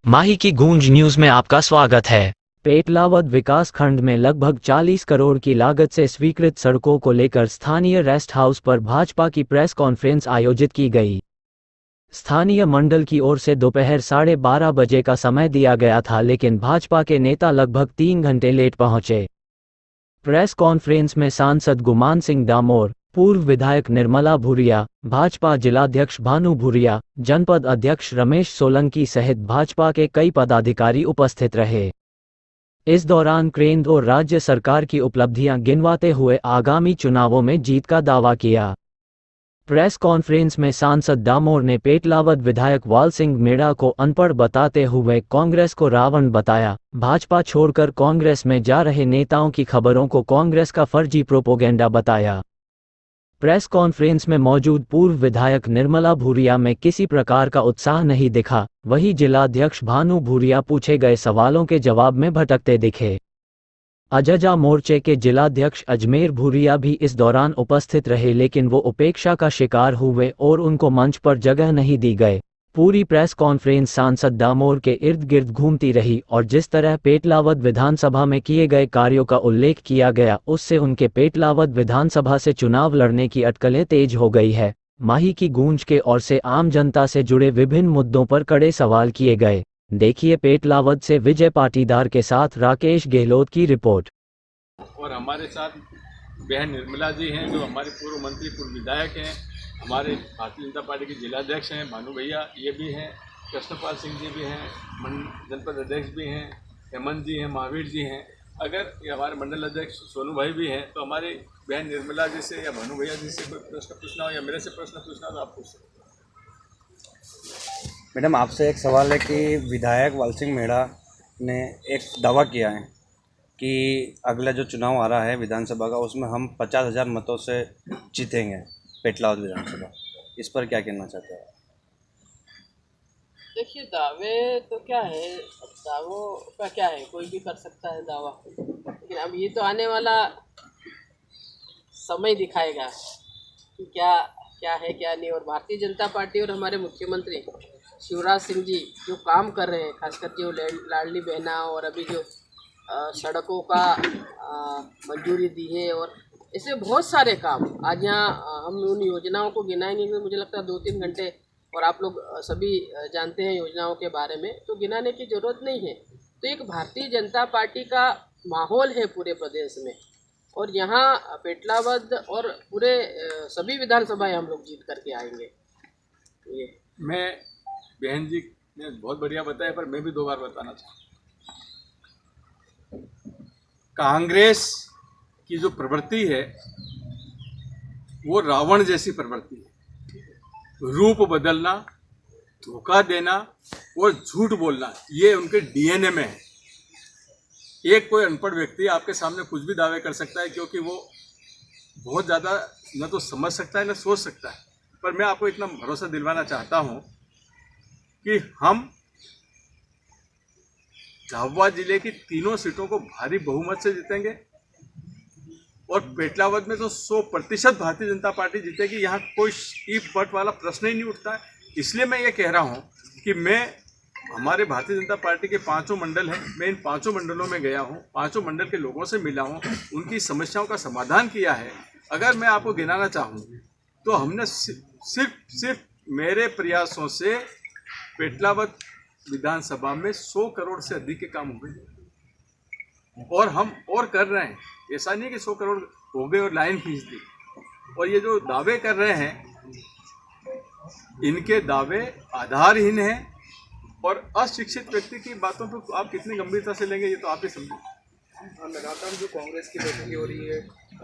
माही की गूंज न्यूज में आपका स्वागत है। पेटलावद विकास खंड में लगभग 40 करोड़ की लागत से स्वीकृत सड़कों को लेकर स्थानीय रेस्ट हाउस पर भाजपा की प्रेस कॉन्फ्रेंस आयोजित की गई। स्थानीय मंडल की ओर से दोपहर 12:30 बजे का समय दिया गया था, लेकिन भाजपा के नेता लगभग 3 घंटे लेट पहुंचे। प्रेस कॉन्फ्रेंस में सांसद गुमान सिंह डामोर, पूर्व विधायक निर्मला भूरिया, भाजपा जिलाध्यक्ष भानु भूरिया, जनपद अध्यक्ष रमेश सोलंकी सहित भाजपा के कई पदाधिकारी उपस्थित रहे। इस दौरान केंद्र और राज्य सरकार की उपलब्धियां गिनवाते हुए आगामी चुनावों में जीत का दावा किया। प्रेस कॉन्फ्रेंस में सांसद डामोर ने पेटलावद विधायक वाल सिंह मेड़ा को अनपढ़ बताते हुए कांग्रेस को रावण बताया। भाजपा छोड़कर कांग्रेस में जा रहे नेताओं की खबरों को कांग्रेस का फर्जी प्रोपोगेंडा बताया। प्रेस कॉन्फ्रेंस में मौजूद पूर्व विधायक निर्मला भूरिया में किसी प्रकार का उत्साह नहीं दिखा। वहीं जिलाध्यक्ष भानु भूरिया पूछे गए सवालों के जवाब में भटकते दिखे। अजजा मोर्चे के जिलाध्यक्ष अजमेर भूरिया भी इस दौरान उपस्थित रहे, लेकिन वो उपेक्षा का शिकार हुए और उनको मंच पर जगह नहीं दी गए। पूरी प्रेस कॉन्फ्रेंस सांसद डामोर के इर्द गिर्द घूमती रही और जिस तरह पेटलावद विधानसभा में किए गए कार्यों का उल्लेख किया गया, उससे उनके पेटलावद विधानसभा से चुनाव लड़ने की अटकलें तेज हो गई है। माही की गूंज के ओर से आम जनता से जुड़े विभिन्न मुद्दों पर कड़े सवाल किए गए। देखिए पेटलावद से विजय पाटीदार के साथ राकेश गहलोत की रिपोर्ट। और हमारे साथ बहन निर्मला जी हैं, जो हमारे पूर्व मंत्री पूर्व विधायक हैं। हमारे भारतीय जनता पार्टी के जिलाध्यक्ष हैं भानु भैया, ये भी हैं। कृष्णपाल सिंह जी भी हैं, जनपद अध्यक्ष भी हैं। हेमंत जी हैं, महावीर जी हैं। अगर ये हमारे मंडल अध्यक्ष सोनू भाई भी हैं, तो हमारी बहन निर्मला जी से या भानु भैया जी से कोई प्रश्न पूछना हो या मेरे से प्रश्न पूछना हो तो आप पूछ सकते हैं। मैडम, आपसे एक सवाल है कि विधायक वाल सिंह मेड़ा ने एक दावा किया है कि अगला जो चुनाव आ रहा है विधानसभा का, उसमें हम 50,000 मतों से जीतेंगे पेटलावद विधानसभा। इस पर क्या कहना चाहते हैं? देखिए, दावे तो क्या है, अब दावों का क्या है, कोई भी कर सकता है दावा। लेकिन अब ये तो आने वाला समय दिखाएगा कि क्या क्या है क्या नहीं। और भारतीय जनता पार्टी और हमारे मुख्यमंत्री शिवराज सिंह जी जो काम कर रहे हैं, खासकर जो लाडली बहना और अभी जो सड़कों का मंजूरी दी है और ऐसे बहुत सारे काम आज यहाँ हम उन योजनाओं को गिनाएंगे तो मुझे लगता है 2-3 घंटे, और आप लोग सभी जानते हैं योजनाओं के बारे में, तो गिनाने की ज़रूरत नहीं है। तो एक भारतीय जनता पार्टी का माहौल है पूरे प्रदेश में, और यहाँ पेटलावद और पूरे सभी विधानसभाएं हम लोग जीत करके आएंगे। ये मैं बहन जी ने बहुत बढ़िया बताया, पर मैं भी 2 बार बताना चाहूँगा। कांग्रेस की जो प्रवृत्ति है वो रावण जैसी प्रवृत्ति है। रूप बदलना, धोखा देना और झूठ बोलना, ये उनके डीएनए में है। एक कोई अनपढ़ व्यक्ति आपके सामने कुछ भी दावे कर सकता है, क्योंकि वो बहुत ज़्यादा न तो समझ सकता है न सोच सकता है। पर मैं आपको इतना भरोसा दिलवाना चाहता हूँ कि हम झाबुआ जिले की 3 सीटों को भारी बहुमत से जीतेंगे, और पेटलावद में तो 100% भारतीय जनता पार्टी जीतेगी। यहाँ कोई ईफ बट वाला प्रश्न ही नहीं उठता है। इसलिए मैं ये कह रहा हूँ कि मैं हमारे भारतीय जनता पार्टी के 5 मंडल हैं, मैं इन 5 मंडलों में गया हूँ, 5 मंडल के लोगों से मिला हूँ, उनकी समस्याओं का समाधान किया है। अगर मैं आपको गिनाना चाहूँ तो हमने सिर्फ मेरे प्रयासों से पेटलावद विधानसभा में 100 करोड़ से अधिक के काम हो गए, और हम और कर रहे हैं। ऐसा नहीं कि 100 करोड़ हो गए और लाइन खींच दी। और ये जो दावे कर रहे हैं, इनके दावे आधारहीन हैं, और अशिक्षित व्यक्ति की बातों पर आप कितनी गंभीरता से लेंगे ये तो आप ही समझें। लगातार जो कांग्रेस की बैठकें हो रही है,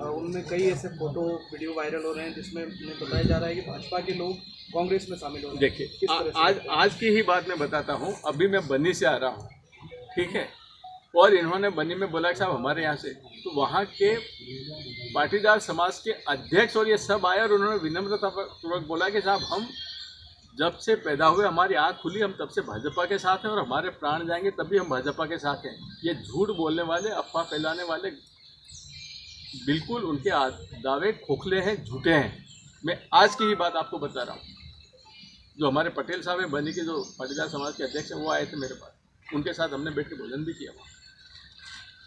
उनमें कई ऐसे फोटो वीडियो वायरल हो रहे हैं जिसमें उन्हें बताया जा रहा है कि भाजपा के लोग कांग्रेस में शामिल हो रहे हैं। देखिए, आज की ही बात मैं बताता हूँ। अभी मैं बनी से आ रहा हूँ, ठीक है, और इन्होंने बनी में बोला कि साहब हमारे यहाँ से, तो वहाँ के पाटीदार समाज के अध्यक्ष और ये सब आए और उन्होंने विनम्रतापूर्वक बोला कि साहब हम जब से पैदा हुए, हमारी आँख खुली, हम तब से भाजपा के साथ हैं, और हमारे प्राण जाएंगे तब भी हम भाजपा के साथ हैं। ये झूठ बोलने वाले, अफवाह फैलाने वाले, बिल्कुल उनके दावे खोखले हैं, झूठे हैं। मैं आज की ही बात आपको बता रहा हूँ। जो हमारे पटेल साहब हैं, बनी के जो पाटीदार समाज के अध्यक्ष हैं, वो आए थे मेरे पास। उनके साथ हमने बैठ के भोजन भी किया वहाँ।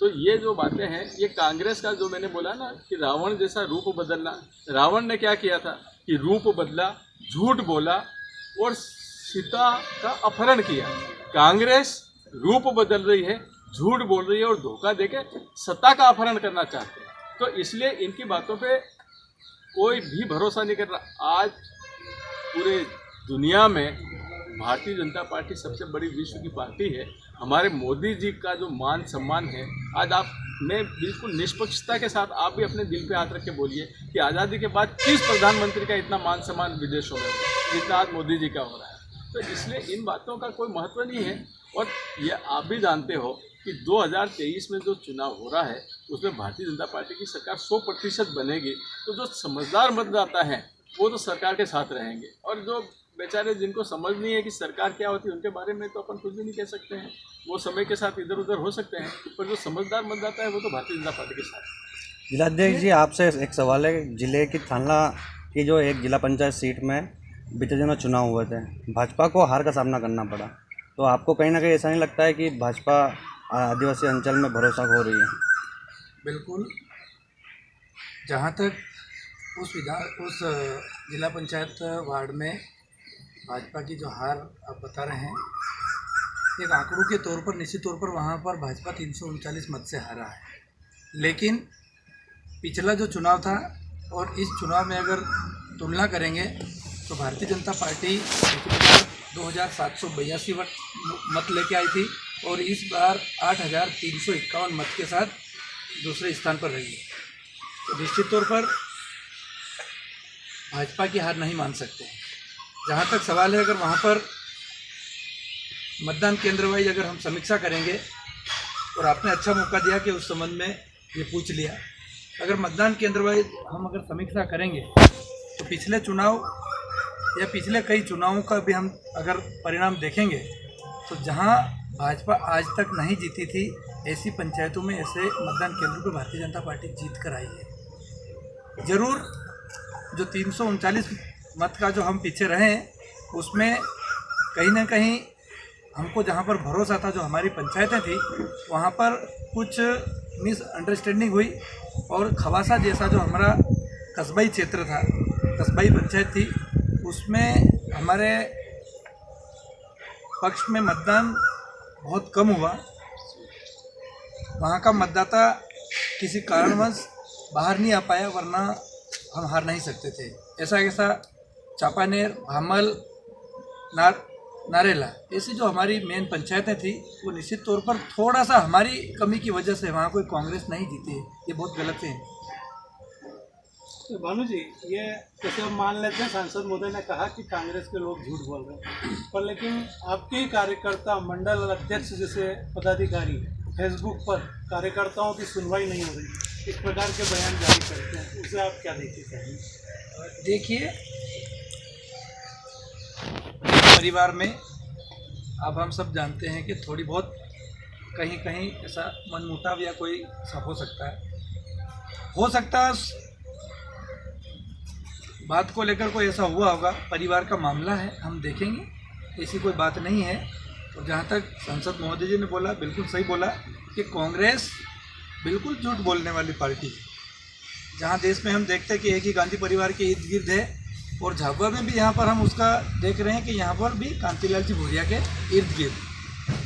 तो ये जो बातें हैं, ये कांग्रेस का जो मैंने बोला ना कि रावण जैसा रूप बदलना, रावण ने क्या किया था कि रूप बदला, झूठ बोला और सीता का अपहरण किया। कांग्रेस रूप बदल रही है, झूठ बोल रही है और धोखा देके सत्ता का अपहरण करना चाहते हैं। तो इसलिए इनकी बातों पे कोई भी भरोसा नहीं कर रहा। आज पूरे दुनिया में भारतीय जनता पार्टी सबसे बड़ी विश्व की पार्टी है। हमारे मोदी जी का जो मान सम्मान है, आज आप मैं बिल्कुल निष्पक्षता के साथ आप भी अपने दिल पे हाथ रख के बोलिए कि आज़ादी के बाद किस प्रधानमंत्री का इतना मान सम्मान विदेशों में जितना आज मोदी जी का हो रहा है। तो इसलिए इन बातों का कोई महत्व नहीं है। और ये आप भी जानते हो कि 2023 में जो चुनाव हो रहा है उसमें भारतीय जनता पार्टी की सरकार 100% बनेगी। तो जो समझदार मतदाता हैं वो तो सरकार के साथ रहेंगे, और जो बेचारे जिनको समझ नहीं है कि सरकार क्या होती है उनके बारे में तो अपन कुछ भी नहीं कह सकते हैं। वो समय के साथ इधर उधर हो सकते हैं, पर जो समझदार मतदाता है वो तो भारतीय जनता पार्टी के साथ है। जिलाध्यक्ष जी, आपसे एक सवाल है। जिले की थाना की जो एक जिला पंचायत सीट में बीते दिनों चुनाव हुए थे, भाजपा को हार का सामना करना पड़ा, तो आपको कहीं ना कहीं ऐसा नहीं लगता है कि भाजपा आदिवासी अंचल में भरोसा खो रही है? बिल्कुल। जहाँ तक उस जिला पंचायत वार्ड में भाजपा की जो हार आप बता रहे हैं, एक आंकड़ों के तौर पर निश्चित तौर पर वहाँ पर भाजपा 339 मत से हारा है। लेकिन पिछला जो चुनाव था और इस चुनाव में अगर तुलना करेंगे तो भारतीय जनता पार्टी 2782 मत लेके आई थी और इस बार 8351 मत के साथ दूसरे स्थान पर रही है। तो निश्चित तौर पर भाजपा की हार नहीं मान सकते हैं। जहाँ तक सवाल है, अगर वहाँ पर मतदान केंद्र वाइज अगर हम समीक्षा करेंगे, और आपने अच्छा मौका दिया कि उस संबंध में ये पूछ लिया, अगर मतदान केंद्र वाइज हम अगर समीक्षा करेंगे तो पिछले चुनाव या पिछले कई चुनावों का भी हम अगर परिणाम देखेंगे तो जहाँ भाजपा आज तक नहीं जीती थी, ऐसी पंचायतों में ऐसे मतदान केंद्रों पर भारतीय जनता पार्टी जीत कर आई है। ज़रूर जो 339 मत का जो हम पीछे रहे उसमें कहीं ना कहीं हमको जहाँ पर भरोसा था, जो हमारी पंचायतें थी वहाँ पर कुछ मिसअंडरस्टैंडिंग हुई और खवासा जैसा जो हमारा कस्बाई क्षेत्र था, कस्बाई पंचायत थी, उसमें हमारे पक्ष में मतदान बहुत कम हुआ। वहाँ का मतदाता किसी कारणवश बाहर नहीं आ पाया, वरना हम हार नहीं सकते थे। ऐसा चापानेर, भामल, नारेला ऐसी जो हमारी मेन पंचायतें थी वो निश्चित तौर पर थोड़ा सा हमारी कमी की वजह से वहाँ कोई कांग्रेस नहीं जीती है। ये बहुत गलत है। तो भानु जी, ये जैसे हम मान लेते हैं सांसद महोदय ने कहा कि कांग्रेस के लोग झूठ बोल रहे हैं, पर लेकिन आपके ही कार्यकर्ता, मंडल अध्यक्ष जैसे पदाधिकारी फेसबुक पर कार्यकर्ताओं की सुनवाई नहीं हो रही, इस प्रकार के बयान जारी करते हैं, उसे आप क्या देखते चाहिए? देखिए, परिवार में अब हम सब जानते हैं कि थोड़ी बहुत कहीं कहीं ऐसा मनमुटाव या कोई सब हो सकता है बात को लेकर कोई ऐसा हुआ होगा, परिवार का मामला है, हम देखेंगे, ऐसी कोई बात नहीं है। और जहाँ तक सांसद महोदय जी ने बोला, बिल्कुल सही बोला कि कांग्रेस बिल्कुल झूठ बोलने वाली पार्टी है। जहाँ देश में हम देखते हैं कि एक ही गांधी परिवार के इर्द गिर्द है, और झाबुआ में भी यहाँ पर हम उसका देख रहे हैं कि यहाँ पर भी कांतिलाल जी भूरिया के इर्द गिर्द।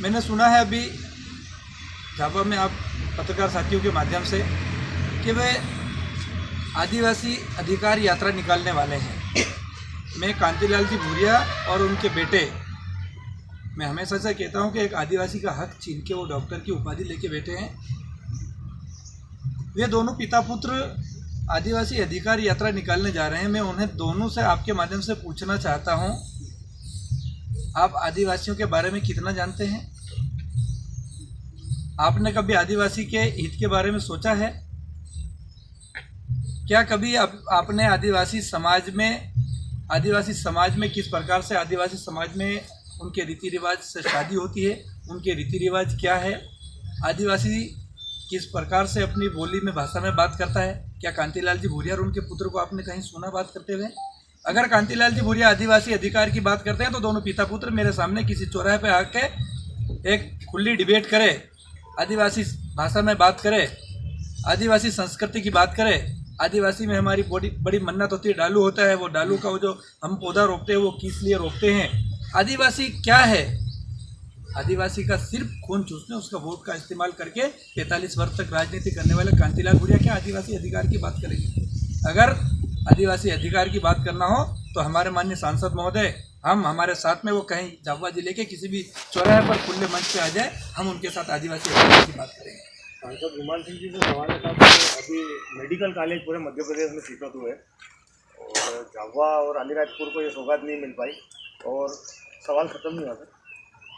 मैंने सुना है अभी झाबुआ में आप पत्रकार साथियों के माध्यम से कि वे आदिवासी अधिकार यात्रा निकालने वाले हैं। मैं कांतिलाल जी भूरिया और उनके बेटे, मैं हमेशा से कहता हूं कि एक आदिवासी का हक छीन के वो डॉक्टर की उपाधि लेके बैठे हैं। वे दोनों पिता पुत्र आदिवासी अधिकार यात्रा निकालने जा रहे हैं। मैं उन्हें दोनों से आपके माध्यम से पूछना चाहता हूं, आप आदिवासियों के बारे में कितना जानते हैं? आपने कभी आदिवासी के हित के बारे में सोचा है? क्या कभी आपने आदिवासी समाज में किस प्रकार से आदिवासी समाज में उनके रीति रिवाज से शादी होती है, उनके रीति रिवाज क्या है, आदिवासी किस प्रकार से अपनी बोली में भाषा में बात करता है? क्या कांतिलाल जी भूरिया और उनके पुत्र को आपने कहीं सुना बात करते हुए? अगर कांतिलाल जी भूरिया आदिवासी अधिकार की बात करते हैं तो दोनों पिता पुत्र मेरे सामने किसी चौराहे पे आके एक खुली डिबेट करे, आदिवासी भाषा में बात करे, आदिवासी संस्कृति की बात करे। आदिवासी में हमारी बड़ी बड़ी मन्नत होती है, डालू होता है। वो डालू का वो जो हम पौधा रोपते हैं वो किस लिए रोपते हैं? आदिवासी क्या है? आदिवासी का सिर्फ खून चूसने, उसका वोट का इस्तेमाल करके 45 वर्ष तक राजनीति करने वाले कांतिलाल भूरिया क्या आदिवासी अधिकार की बात करेंगे? अगर आदिवासी अधिकार की बात करना हो तो हमारे माननीय सांसद महोदय हम हमारे साथ में वो कहीं झाबुआ जिले के किसी भी चौराहे पर खुले मंच पे आ जाए, हम उनके साथ आदिवासी अधिकार की बात करेंगे। सांसद विमान सिंह जी से सवाल था कि अभी मेडिकल कॉलेज पूरे मध्य प्रदेश में सीमित हुए और झाबुआ और अलीराजपुर को ये सौगात नहीं मिल पाई और सवाल ख़त्म नहीं हुआ।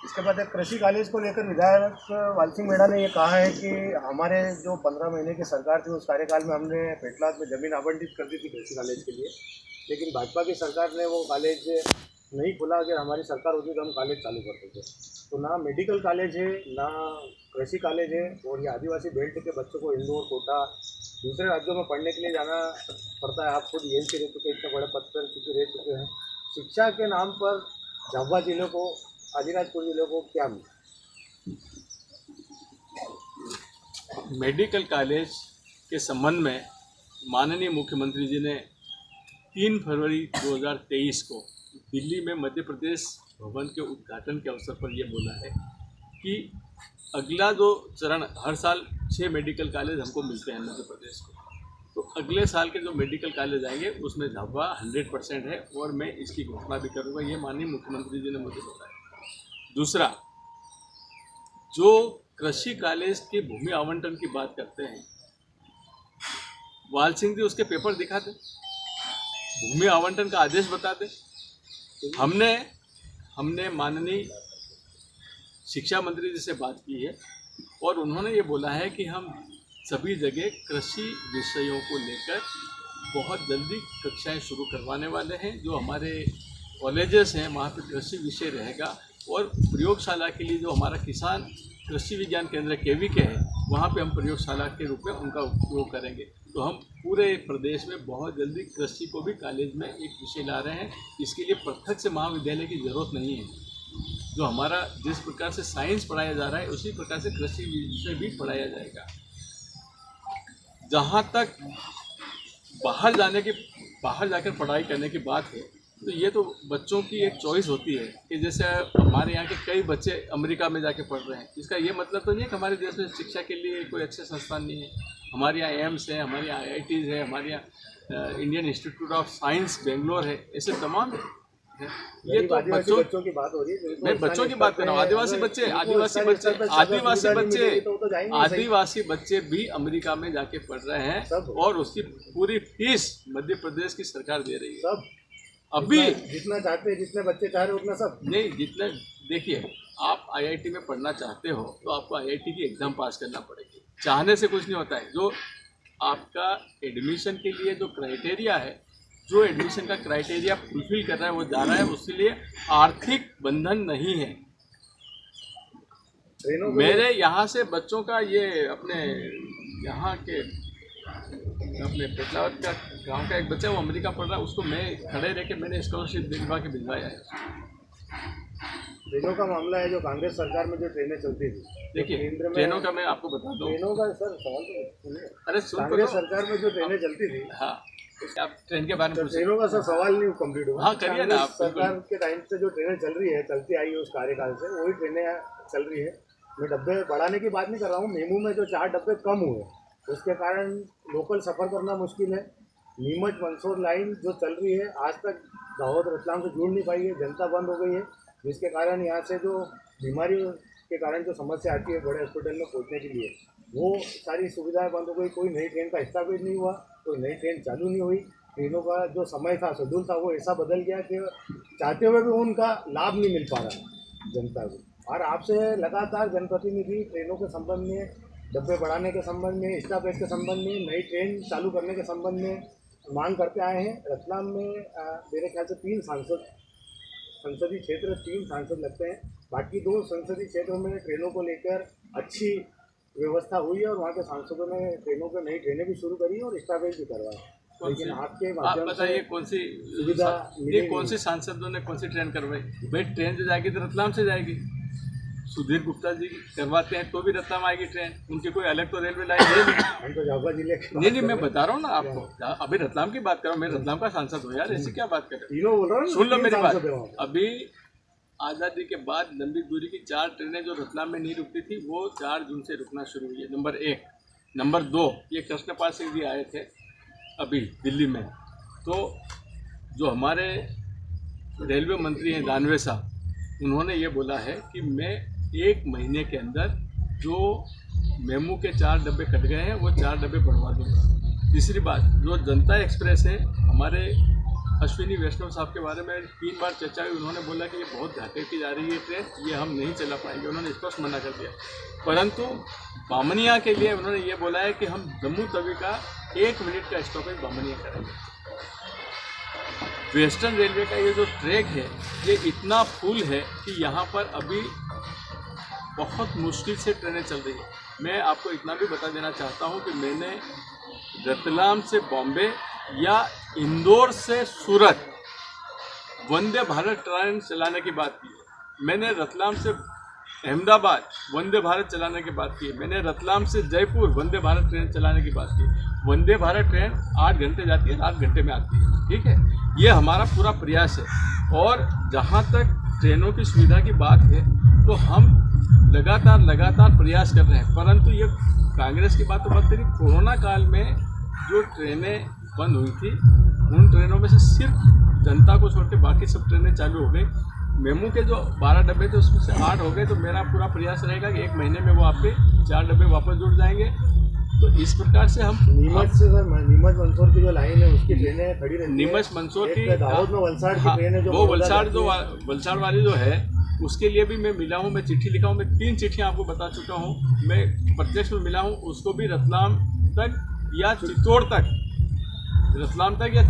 इसके बाद एक कृषि कॉलेज को लेकर विधायक वाल सिंह मेड़ा ने ये कहा है कि हमारे जो 15 महीने की सरकार थी उस कार्यकाल में हमने पेटलाद में ज़मीन आवंटित कर दी थी कृषि कॉलेज के लिए, लेकिन भाजपा की सरकार ने वो कॉलेज नहीं खुला। अगर हमारी सरकार होती तो हम कॉलेज चालू करते थे। तो ना मेडिकल कॉलेज है, ना कृषि कॉलेज है, और ये आदिवासी बेल्ट के बच्चों को इंदौर, कोटा, दूसरे राज्यों में पढ़ने के लिए जाना पड़ता है। आप खुद एम से रह चुके, इतने बड़े पद पर रह चुके हैं। शिक्षा के नाम पर झाबुआ जिले को, अलीराजपुर जिले को क्या मिला? मेडिकल कॉलेज के संबंध में माननीय मुख्यमंत्री जी ने 3 फरवरी 2023 को दिल्ली में मध्य प्रदेश भवन के उद्घाटन के अवसर पर यह बोला है कि अगला जो चरण, हर साल 6 मेडिकल कॉलेज हमको मिलते हैं मध्य प्रदेश को, तो अगले साल के जो मेडिकल कॉलेज आएंगे उसमें झाबुआ 100% है और मैं इसकी घोषणा भी करूँगा। ये माननीय मुख्यमंत्री जी ने मुझे बताया। दूसरा, जो कृषि कॉलेज के भूमि आवंटन की बात करते हैं, वाल सिंह जी उसके पेपर दिखाते, भूमि आवंटन का आदेश बताते। हमने माननीय शिक्षा मंत्री जी से बात की है और उन्होंने ये बोला है कि हम सभी जगह कृषि विषयों को लेकर बहुत जल्दी कक्षाएं शुरू करवाने वाले हैं। जो हमारे कॉलेजेस हैं वहाँ पे कृषि विषय रहेगा और प्रयोगशाला के लिए जो हमारा किसान कृषि विज्ञान केंद्र KVK है वहाँ पे हम प्रयोगशाला के रूप में उनका उपयोग करेंगे। तो हम पूरे प्रदेश में बहुत जल्दी कृषि को भी कॉलेज में एक विषय ला रहे हैं। इसके लिए पृथक से महाविद्यालय की ज़रूरत नहीं है। जो हमारा जिस प्रकार से साइंस पढ़ाया जा रहा है उसी प्रकार से कृषि विषय भी पढ़ाया जाएगा। जहाँ तक बाहर जाकर पढ़ाई करने की बात है तो ये तो बच्चों की एक चॉइस होती है कि जैसे हमारे यहाँ के कई बच्चे अमेरिका में जाके पढ़ रहे हैं। इसका ये मतलब तो नहीं है कि हमारे देश में शिक्षा के लिए कोई अच्छे संस्थान नहीं है। हमारे यहाँ एम्स है, हमारे यहाँ IITs है, हमारे यहाँ Indian institute of science Bangalore है, ऐसे तमाम है। ये तो बच्चों की बात हो रही है। मैं बच्चों की बात कर रहा हूँ। आदिवासी बच्चे भी अमेरिका में जाके पढ़ रहे हैं और उसकी पूरी फीस मध्य प्रदेश की सरकार दे रही है। अभी जितना चाहते हैं, जितने बच्चे चाह रहे हैं उतना सब नहीं। जितना देखिए, आप IIT में पढ़ना चाहते हो तो आपको IIT की एग्ज़ाम पास करना पड़ेगी। चाहने से कुछ नहीं होता है। जो आपका एडमिशन के लिए जो क्राइटेरिया है, जो एडमिशन का क्राइटेरिया फुलफिल कर रहा है वो जा रहा है, उसके लिए आर्थिक बंधन नहीं है। मेरे यहाँ से बच्चों का ये अपने यहाँ के अपने पेटलावद का गांव का एक बच्चा वो अमेरिका पढ़ रहा है, उसको मैं खड़े रह के मैंने स्कॉलरशिप दिलवा के भिजवाया है। ट्रेनों का मामला है, जो कांग्रेस सरकार में जो ट्रेनें चलती थी, देखिए ट्रेनों का मैं आपको बता दूं। ट्रेनों का सर सवाल तो सुनिए। अरे कांग्रेस सरकार में जो ट्रेनें चलती थी, हाँ, आप ट्रेन के बारे में ट्रेनों का सर सवाल नहीं कंप्लीट हुआ। हाँ, करिए ना आप। सरकार के टाइम से जो ट्रेनें चल रही है, चलती आई है उस कार्यकाल से, वही ट्रेनें चल रही है। मैं डब्बे बढ़ाने की बात नहीं कर रहा हूँ। मेमू में जो 4 डब्बे कम हुए उसके कारण लोकल सफ़र करना मुश्किल है। नीमच मंदसौर लाइन जो चल रही है आज तक दाहोद रतलाम से जुड़ नहीं पाई है, जनता बंद हो गई है, जिसके कारण यहाँ से जो बीमारी के कारण जो समस्या आती है बड़े हॉस्पिटल में पहुँचने के लिए, वो सारी सुविधाएं बंद हो गई। कोई नई ट्रेन का स्टॉपेज नहीं हुआ, कोई नई ट्रेन चालू नहीं हुई। ट्रेनों का जो समय था, शेड्यूल था, वो ऐसा बदल गया कि चाहते हुए भी उनका लाभ नहीं मिल पा रहा जनता को। और आपसे लगातार जनप्रतिनिधि ट्रेनों के संबंध में, डब्बे बढ़ाने के संबंध में, स्टॉपेज के संबंध में, नई ट्रेन चालू करने के संबंध में मांग करते आए हैं। रतलाम में मेरे ख्याल से 3 संसदीय क्षेत्र 3 सांसद लगते हैं। बाकी 2 संसदीय क्षेत्रों में ट्रेनों को लेकर अच्छी व्यवस्था हुई है और वहाँ के सांसदों ने ट्रेनों पर नई ट्रेनें भी शुरू करी और स्टॉपेज भी करवाए। लेकिन आपके माध्यम बताइए कौन सी सुविधा, कौन सी सांसदों ने कौन सी ट्रेन करवाई? भाई ट्रेन जो जाएगी तो रतलाम से जाएगी, सुधीर गुप्ता जी करवाते हैं तो भी रतलाम आएगी ट्रेन, उनकी कोई अलग तो रेलवे लाइन है नहीं। हम तो झाबुआ जिले के नहीं मैं बता रहा हूँ ना आपको, अभी रतलाम की बात कर रहा हूँ, मैं रतलाम का सांसद हूँ यार, ऐसी क्या बात कर रहे तीनों बोल रहा हूँ, सुन लो मेरी बात। सांसद हैं वहाँ पे। अभी आज़ादी के बाद लंबी दूरी की 4 ट्रेनें जो रतलाम में नहीं रुकती थी वो 4 जून से रुकना शुरू हुई है, नंबर 1। नंबर 2, ये कृष्णपाल सिंह जी आए थे अभी दिल्ली में, तो जो हमारे रेलवे मंत्री हैं दानवे साहब, उन्होंने ये बोला है कि मैं 1 महीने के अंदर जो मेमू के 4 डब्बे कट गए हैं वो 4 डब्बे बढ़वा दूँगा। तीसरी बात, जो जनता एक्सप्रेस है, हमारे अश्विनी वैष्णव साहब के बारे में 3 बार चर्चा हुई, उन्होंने बोला कि ये बहुत घाटे की जा रही है ट्रेन, ये हम नहीं चला पाएंगे, उन्होंने स्पष्ट मना कर दिया। परंतु बामनिया के लिए उन्होंने ये बोला है कि हम जम्मू तवी का 1 मिनट का स्टॉपेज बामनिया करेंगे। वेस्टर्न रेलवे का ये जो ट्रैक है ये इतना फुल है कि यहाँ पर अभी बहुत मुश्किल से ट्रेनें चल रही हैं। मैं आपको इतना भी बता देना चाहता हूँ कि मैंने रतलाम से बॉम्बे या इंदौर से सूरत वंदे भारत ट्रेन चलाने की बात की है। मैंने रतलाम से अहमदाबाद वंदे भारत चलाने की बात की है। मैंने रतलाम से जयपुर वंदे भारत ट्रेन चलाने की बात की है। वंदे भारत ट्रेन 8 घंटे जाती है, 8 घंटे में आती है, ठीक है। ये हमारा पूरा प्रयास है। और जहाँ तक ट्रेनों की सुविधा की बात है तो हम लगातार प्रयास कर रहे हैं। परंतु ये कांग्रेस की बात तो बात करी, कोरोना काल में जो ट्रेनें बंद हुई थी उन ट्रेनों में से सिर्फ जनता को छोड़ के बाकी सब ट्रेनें चालू हो गई। मेमू के जो 12 डब्बे थे उसमें से 8 हो गए, तो मेरा पूरा प्रयास रहेगा कि 1 महीने में वो आपके 4 डब्बे वापस जुड़ जाएंगे। तो इस प्रकार से हम नीमच से सर, नीमच मंदसौर की जो लाइन है उसकी ट्रेनें खड़ी रहती है। नीमच मंदसौर की दाहोद में वलसाड़ की ट्रेन है जो वो वलसाड़ वाली जो है उसके लिए भी मैं मिला हूँ, मैं चिट्ठी लिखा हूँ, मैं 3 चिट्ठियाँ आपको बता चुका हूँ। मैं प्रत्यक्ष में मिला हूँ, उसको भी रतलाम तक या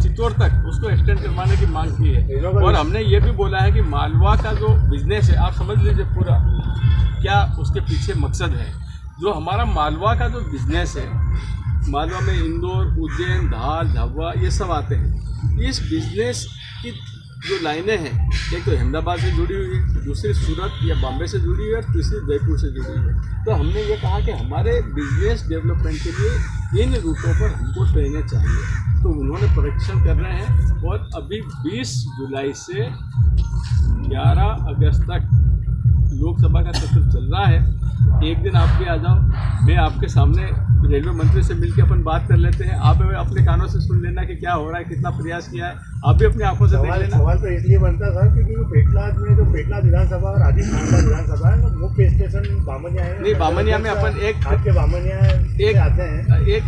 चित्तौड़ तक उसको एक्सटेंड करवाने की मांग की है। और हमने ये भी बोला है कि मालवा का जो बिजनेस है, आप समझ लीजिए पूरा क्या उसके पीछे मकसद है। जो हमारा मालवा का जो बिजनेस है, मालवा में इंदौर, उज्जैन, धार, झाबुआ ये सब आते हैं। इस बिजनेस की जो लाइनें हैं, एक तो अहमदाबाद से जुड़ी हुई है, दूसरी सूरत या बॉम्बे से जुड़ी हुई है, तीसरी जयपुर से जुड़ी हुई है। तो हमने ये कहा कि हमारे बिजनेस डेवलपमेंट के लिए इन रूटों पर हमको ट्रेनें चाहिए। तो उन्होंने परीक्षण कर रहे हैं और अभी 20 जुलाई से 11 अगस्त तक लोकसभा का सत्र चल रहा है। एक दिन आप भी आ जाओ, मैं आपके सामने रेलवे मंत्री से मिलकर अपन बात कर लेते हैं। आप अपने कानों से सुन लेना कि क्या हो रहा है, कितना प्रयास किया है, आप भी अपनी आंखों से देख लेना। सवाल तो इसलिए बनता था क्योंकि पेटलाद में जो पेटलाद विधानसभा और राजस्थान विधानसभा है, मुख्य स्टेशन बामनिया है। नहीं, बामनिया में अपन एक आपके बामनिया एक आते हैं, एक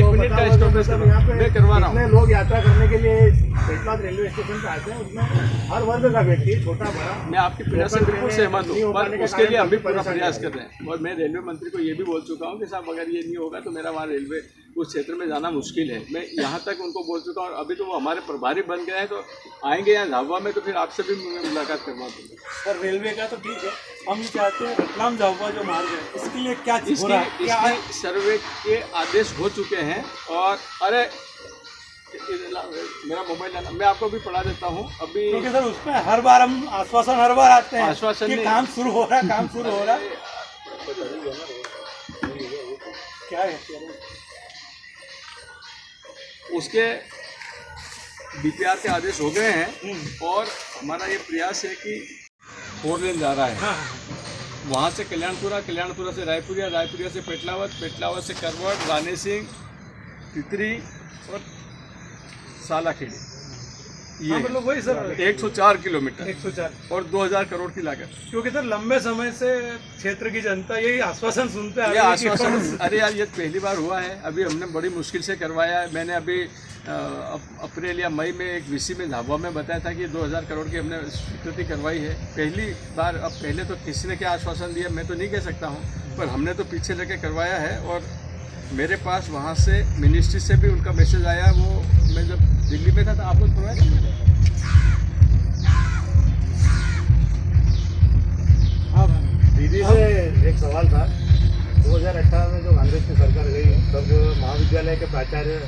मिनट का स्टॉपेज मैं करवा रहा हूँ। कितने लोग यात्रा करने के लिए पेटलाद रेलवे स्टेशन पे आते हैं, उसमें हर वर्ग का व्यक्ति, छोटा बड़ा। मैं आपकी पीड़ा से बिल्कुल सहमत हूँ, पर उसके लिए हम भी पूरा प्रयास कर रहे हैं। और मैं रेलवे मंत्री को ये भी बोल चुका हूँ कि साहब अगर ये नहीं होगा तो मेरा वहाँ रेलवे उस क्षेत्र में जाना मुश्किल है। मैं यहाँ तक उनको बोल चुका हूँ। अभी तो वो हमारे प्रभारी बन गए हैं, तो आएंगे यहाँ झाबुआ में तो फिर आपसे भी मुलाकात करवा दूँगा। सर रेलवे का तो ठीक है, हम चाहते हैं रतलाम झाबुआ जो मार्ग है इसके लिए क्या चीज़ हो रहा है? इसकी सर्वे के आदेश हो चुके हैं। और अरे मेरा मोबाइल लाना, मैं आपको भी पढ़ा देता हूँ अभी, क्योंकि सर उसमें हर बार हम आश्वासन हर बार आते हैं आश्वासन कि काम शुरू हो रहा है, काम शुरू हो रहा है। क्या है उसके DPR के आदेश हो गए हैं। और हमारा ये प्रयास है कि 4 लेन जा रहा है, वहाँ से कल्याणपुरा से रायपुरिया, रायपुरिया से पेटलावद से करवट, रानी सिंह, तितरी और सालाखेड़ी। ये मतलब वही सर 104 किलोमीटर 104 और 2000 करोड़ की लागत। क्योंकि सर लंबे समय से क्षेत्र की जनता यही आश्वासन सुनते आ ये रही है आश्वासन, अरे यार ये पहली बार हुआ है। अभी हमने बड़ी मुश्किल से करवाया है। मैंने अभी अप्रैल या मई में एक VC में झाबुआ में बताया था कि 2000 करोड़ की हमने स्वीकृति करवाई है पहली बार। अब पहले तो किसी ने क्या आश्वासन दिया मैं तो नहीं कह सकता हूँ, पर हमने तो पीछे लेके करवाया है। और मेरे पास वहाँ से मिनिस्ट्री से भी उनका मैसेज आया। वो मैं जब दिल्ली में था तो आपको सुनाया था। हाँ, दीदी से एक सवाल था। 2018 में जो कांग्रेस की सरकार गई तब महाविद्यालय के प्राचार्य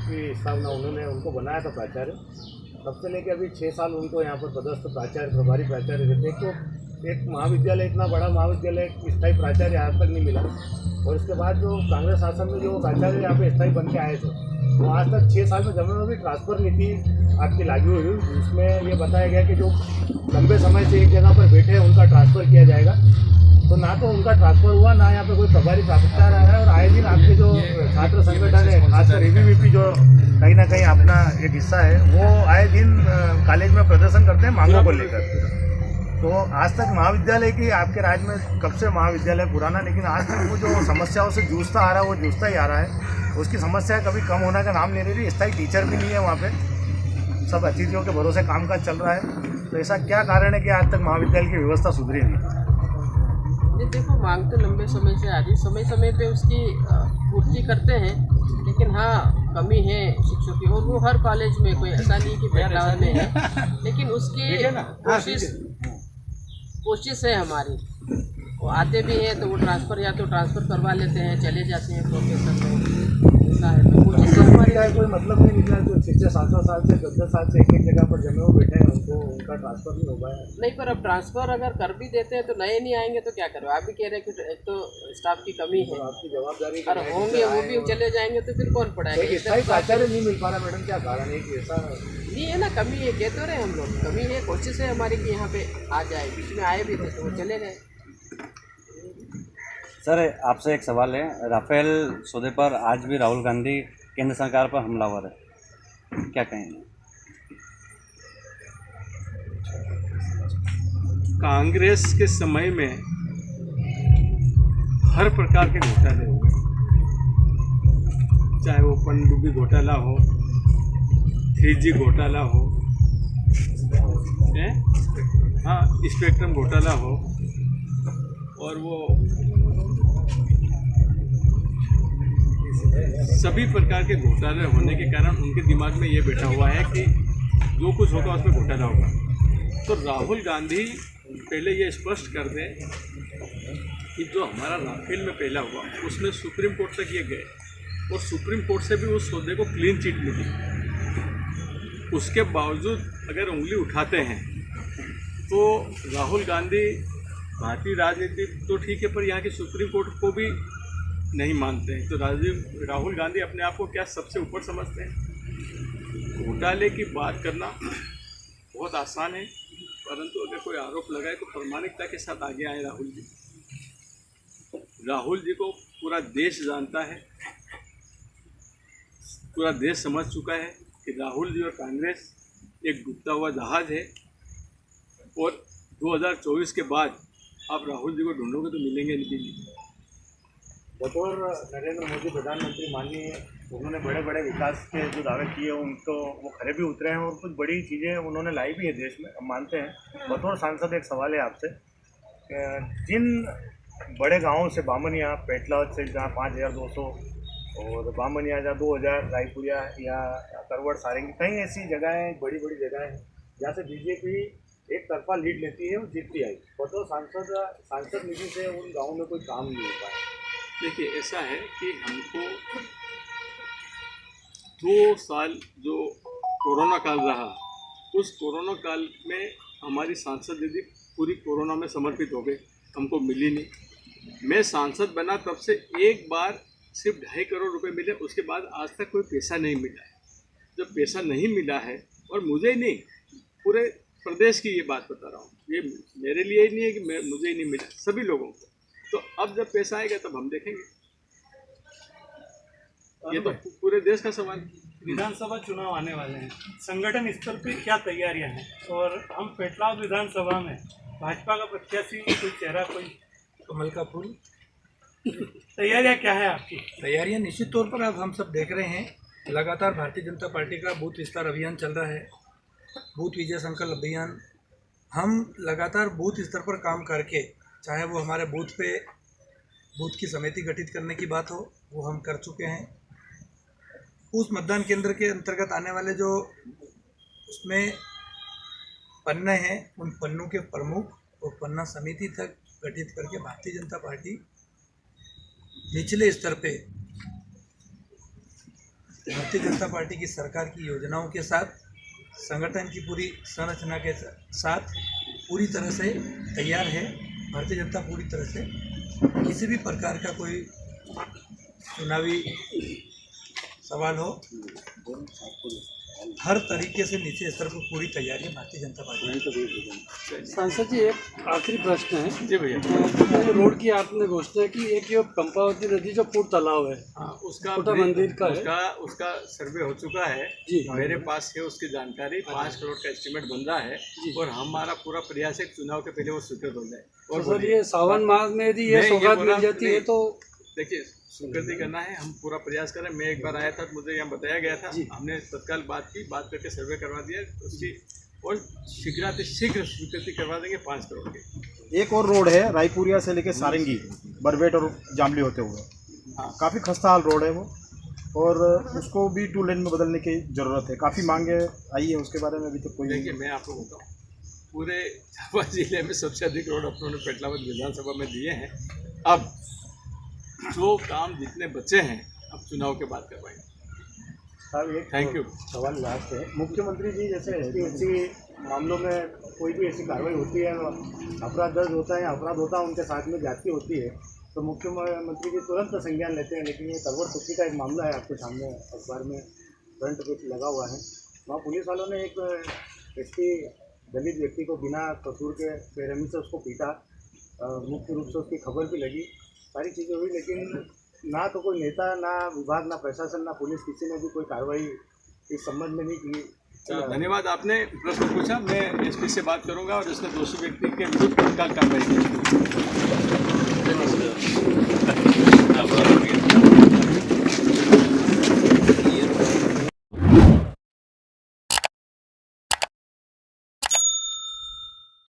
की स्थापना उन्होंने उनको बनाया था प्राचार्य। तब से लेकर अभी 6 साल उनको यहाँ पर पदस्थ प्राचार्य, प्रभारी प्राचार्य रहते। एक तो एक महाविद्यालय, इतना बड़ा महाविद्यालय, स्थायी प्राचार्य आज तक नहीं मिला। और इसके बाद जो कांग्रेस शासन में जो प्राचार्य यहाँ पे स्थायी बन के आए थे, वो आज तक 6 साल में जमीनों की ट्रांसफ़र नीति आपकी लागू हुई, जिसमें ये बताया गया कि जो लंबे समय से एक जगह पर बैठे हैं उनका ट्रांसफ़र किया जाएगा। तो ना तो उनका ट्रांसफ़र हुआ, ना यहाँ पे कोई प्रभारी प्राधिकार आ रहा है। और आए दिन आपके जो छात्र संगठन है, खासकर ABVP जो कहीं ना कहीं अपना एक हिस्सा है, वो आए दिन कॉलेज में प्रदर्शन करते हैं मांगों को लेकर। तो आज तक महाविद्यालय की आपके राज्य में कब से महाविद्यालय पुराना, लेकिन आज तक वो जो समस्याओं से जूझता आ रहा है वो जूझता ही आ रहा है। उसकी समस्या कभी कम होने का नाम ले रही है। स्थायी टीचर भी नहीं है वहाँ पे, सब अतिथियों के भरोसे कामकाज चल रहा है। तो ऐसा क्या कारण है कि आज तक महाविद्यालय की व्यवस्था सुधरी नहीं? देखो, मांग तो लंबे समय से आ रही, समय समय पे उसकी पूर्ति करते हैं, लेकिन हाँ कमी है शिक्षकों की। और वो हर कॉलेज में, कोई ऐसा नहीं कि पेटलावद में है, लेकिन उसकी कोशिश है हमारी। वो आते भी हैं तो वो ट्रांसफ़र करवा लेते हैं, चले जाते हैं प्रोफेसर लोग, ऐसा है। तो कोशिश तो हमारी कोई मतलब नहीं निकला। जो 6-7 साल से 10 साल से एक जगह पर जमे हुए बैठे हैं, उनका ट्रांसफ़र नहीं हो पाया। नहीं, पर अब ट्रांसफ़र अगर कर भी देते हैं तो नए नहीं आएंगे तो क्या करो। आप भी कह रहे हैं कि एक तो स्टाफ की कमी है, आपकी जवाबदारी और होंगे वो भी चले जाएंगे तो फिर कौन पढ़ाएगा। स्थायी प्राचार्य नहीं मिल पा रहा मैडम, क्या कारण है कि ऐसा? नहीं है ना, कमी है, कह तो रहे हम लोग, कमी है। कोशिश है हमारी कि यहाँ पे आ जाए। बीच में आए भी थे तो वो चले गए। सर, आपसे एक सवाल है। राफेल सौदे पर आज भी राहुल गांधी केंद्र सरकार पर हमलावर है, क्या कहेंगे? कांग्रेस के समय में हर प्रकार के घोटाले हुए, चाहे वो पनडुब्बी घोटाला हो, 3G घोटाला हो, हाँ स्पेक्ट्रम घोटाला हो, और वो सभी प्रकार के घोटाले होने के कारण उनके दिमाग में ये बैठा हुआ है कि जो कुछ होगा उसमें घोटाला होगा। तो राहुल गांधी पहले ये स्पष्ट कर दें कि जो हमारा राफेल में पहला हुआ उसमें सुप्रीम कोर्ट तक ये गए, और सुप्रीम कोर्ट से भी उस सौदे को क्लीन चिट मिली। उसके बावजूद अगर उंगली उठाते हैं तो राहुल गांधी भारतीय राजनीति तो ठीक है, पर यहाँ की सुप्रीम कोर्ट को भी नहीं मानते हैं। तो राहुल गांधी अपने आप को क्या सबसे ऊपर समझते हैं? घोटाले की बात करना बहुत आसान है, परंतु अगर कोई आरोप लगाए तो प्रामाणिकता के साथ आगे आए राहुल जी। राहुल जी को पूरा देश जानता है, पूरा देश समझ चुका है कि राहुल जी और कांग्रेस एक डूबता हुआ जहाज है, और 2024 के बाद आप राहुल जी को ढूंढोगे तो मिलेंगे नहीं। बतौर नरेंद्र मोदी प्रधानमंत्री माननीय, उन्होंने बड़े बड़े विकास के जो दावे किए उनको वो खरे भी उतरे हैं, और कुछ बड़ी चीज़ें उन्होंने लाई भी है देश में, हम मानते हैं। बतौर सांसद एक सवाल है आपसे, जिन बड़े गांवों से बामनिया, पेटलावद से जहाँ 5200, और बामनिया जहाँ 2000, रायपुरिया या करवड़, सारंगी, कई ऐसी जगहें, बड़ी बड़ी जगहें हैं जहाँ से बीजेपी एक तरफा लीड लेती है और जीतती आई। बतौर सांसद निधि से उन गाँवों में कोई काम नहीं हो पाया। देखिए, ऐसा है कि हमको 2 साल जो कोरोना काल रहा, उस कोरोना काल में हमारी सांसद दीदी पूरी कोरोना में समर्पित हो गई, हमको मिली नहीं। मैं सांसद बना तब से एक बार सिर्फ 2.5 करोड़ रुपए मिले, उसके बाद आज तक कोई पैसा नहीं मिला है। जब पैसा नहीं मिला है, और मुझे ही नहीं, पूरे प्रदेश की ये बात बता रहा हूँ, ये मेरे लिए ही नहीं है कि मुझे ही नहीं मिला, सभी लोगों को। तो अब जब पैसा आएगा तब हम देखेंगे। ये तो पूरे देश का सवाल। विधानसभा चुनाव आने वाले हैं, संगठन स्तर पे क्या तैयारियां हैं? और हम पेटलावद विधानसभा में भाजपा का प्रत्याशी कोई चेहरा, कोई कमल का फूल, तैयारियां क्या है आपकी? तैयारियां निश्चित तौर पर अब हम सब देख रहे हैं। लगातार भारतीय जनता पार्टी का बूथ विस्तार अभियान चल रहा है, बूथ विजय संकल्प अभियान। हम लगातार बूथ स्तर पर काम करके, चाहे वो हमारे बूथ पे बूथ की समिति गठित करने की बात हो, वो हम कर चुके हैं। उस मतदान केंद्र के अंतर्गत आने वाले जो उसमें पन्ने हैं, उन पन्नों के प्रमुख और पन्ना समिति तक गठित करके भारतीय जनता पार्टी निचले स्तर पे भारतीय जनता पार्टी की सरकार की योजनाओं के साथ, संगठन की पूरी संरचना के साथ पूरी तरह से तैयार है। भारतीय जनता पूरी तरह से किसी भी प्रकार का कोई चुनावी सवाल हो, हर तरीके से नीचे स्तर पर पूरी तैयारी है भारतीय जनता पार्टी। सांसद जी, एक आखिरी प्रश्न है। जी भैया। जो रोड की आपने घोषणा की, एक ये पंपावती नदी जो फूट तालाब है, हाँ, उसका छोटा मंदिर का उसका सर्वे हो चुका है जी। मेरे पास है उसकी जानकारी। 5 करोड़ का एस्टीमेट बन रहा है और हमारा पूरा प्रयास है चुनाव के पहले वो स्वीकृत हो जाए। और सर, ये सावन माह में यदि ये सौगात मिल जाती है तो देखिए, स्वीकृति करना है, हम पूरा प्रयास करें। मैं एक बार आया था तो मुझे यहाँ बताया गया था, हमने तत्काल बात करके सर्वे करवा दिया उसकी, और शीघ्र स्वीकृति करवा देंगे 5 करोड़ की। एक और रोड है रायपुरिया से लेके सारंगी, बरबेट और जामली होते हुए, काफ़ी खस्ता हाल रोड है वो, और उसको भी 2 लेन में बदलने की ज़रूरत है। काफ़ी मांगे आई है उसके बारे में अभी तक कोई। देखिए, मैं आपको बताऊँ, पूरे झाबुआ जिले में सबसे अधिक रोड अपनों ने पेटलावद विधानसभा में दिए हैं। अब जो काम जितने बचे हैं अब चुनाव के बाद करवाएंगे। साहब, एक थैंक यू। सवाल लास्ट है। मुख्यमंत्री जी, जैसे ऐसी मामलों में कोई भी ऐसी कार्रवाई होती है, अपराध दर्ज होता है, अपराध होता है, उनके साथ में जाति होती है, तो मुख्यमंत्री जी तुरंत संज्ञान लेते हैं। लेकिन ये तरवर सुखी का एक मामला है, आपके सामने अखबार में फ्रंट पेज लगा हुआ है। वहाँ पुलिस वालों ने एक दलित व्यक्ति को बिना कसूर के बेरहमी से उसको पीटा, मुख्य रूप से उसकी खबर भी लगी, सारी चीज़ें हुई, लेकिन ना तो कोई नेता, ना विभाग, ना प्रशासन, ना पुलिस, किसी ने भी कोई कार्रवाई इस संबंध में नहीं की। धन्यवाद, आपने प्रश्न पूछा। मैं एसपी से बात करूंगा और उसने दोषी व्यक्ति के विरुद्ध तत्काल कार्रवाई की।